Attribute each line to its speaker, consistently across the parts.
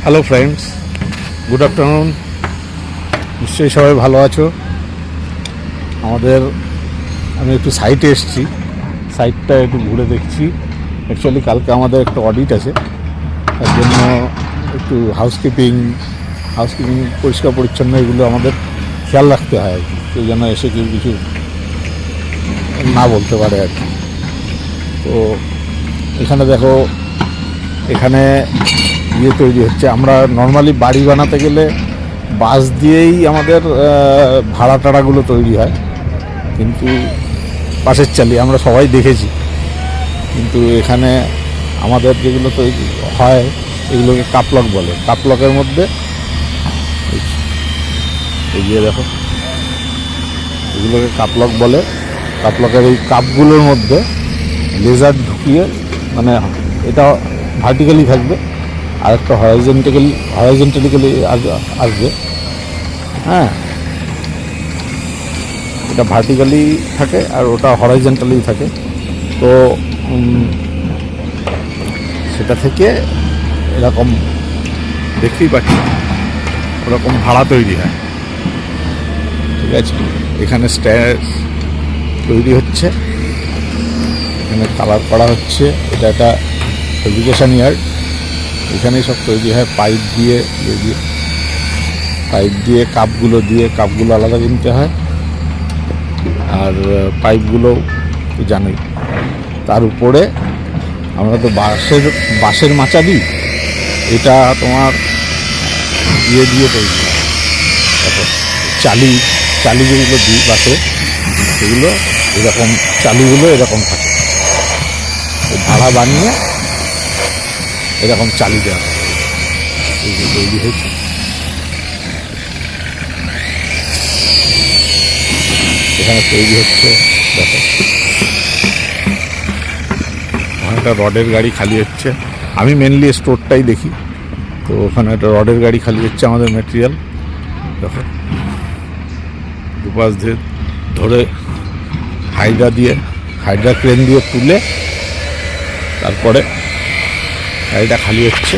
Speaker 1: Hello friends, good afternoon. নিশ্চয়ই সবাই ভালো আছো। আমি একটু সাইটে এসেছি, সাইটটা একটু ঘুরে দেখছি। অ্যাকচুয়ালি কালকে আমাদের একটা অডিট আছে, তার জন্য একটু হাউসকিপিং পরিষ্কার পরিচ্ছন্ন এগুলো আমাদের খেয়াল রাখতে হয় আর কি, কেউ যেন এসে কেউ কিছু না বলতে পারে আর কি। তো এখানে দেখো, এখানে তৈরি হচ্ছে। আমরা নর্মালি বাড়ি বানাতে গেলে বাঁশ দিয়েই আমাদের ভাড়া টাড়াগুলো তৈরি হয়, কিন্তু বাঁশের চালি আমরা সবাই দেখেছি। কিন্তু এখানে আমাদের যেগুলো তৈরি হয় এগুলোকে কাপলক বলে। কাপলকের মধ্যে এই যে দেখো, এগুলোকে কাপলক বলে। কাপলকের এই কাপগুলোর মধ্যে লেজার ঢুকিয়ে, মানে এটা ভার্টিক্যালি থাকবে আর একটা হরাইজেন্টালি আসবে। হ্যাঁ, এটা ভার্টিক্যালি থাকে আর ওটা হরাইজেন্টালি থাকে। তো সেটা থেকে এরকম দেখতেই পাচ্ছি, ওরকম ভাড়া তৈরি হয়। ঠিক আছে, এখানে স্ট্যায়ার তৈরি হচ্ছে, এখানে কালার করা হচ্ছে। এটা একটা ফেব্রিকেশন ইয়ার্ড, এখানেই সব তৈরি হয়। পাইপ দিয়ে কাপগুলো আলাদা কিনতে হয়। আর পাইপগুলো জানোই, তার উপরে আমরা তো বাঁশের মাচা দিই। এটা তোমার দিয়ে তৈরি হয়। দেখো, চালি যেগুলো দিই বাঁশে, সেগুলো এরকম, চালিগুলো এরকম থাকে। ভাড়া বানিয়ে এরকম চালি দেওয়া হয়। এইগুলো তৈরি হয়েছে। এখানে তৈরি হচ্ছে, দেখো একটা রডের গাড়ি খালি হচ্ছে। আমি মেনলি স্টোরটাই দেখি, তো ওখানে একটা রডের গাড়ি খালি হচ্ছে আমাদের ম্যাটেরিয়াল। দেখো, দুপাশ ধরে হাইড্রা ক্রেন দিয়ে তুলে তারপরে গাড়িটা খালি হচ্ছে।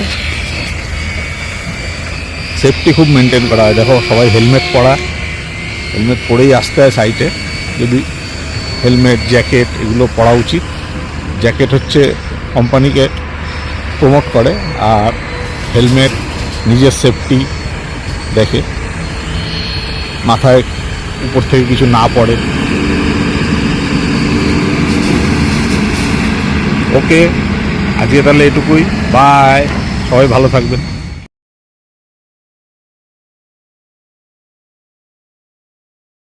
Speaker 1: সেফটি খুব মেনটেন করা হয়। দেখো, সবাই হেলমেট পরেই আসতে হয় সাইটে। যদি হেলমেট, জ্যাকেট এগুলো পরা উচিত। জ্যাকেট হচ্ছে কোম্পানিকে প্রমোট করে, আর হেলমেট নিজের সেফটি দেখে, মাথায় উপর থেকে কিছু না পড়ে। ওকে, আজকে তাহলে এটুকুই। বাই, সবাই ভালো থাকবেন।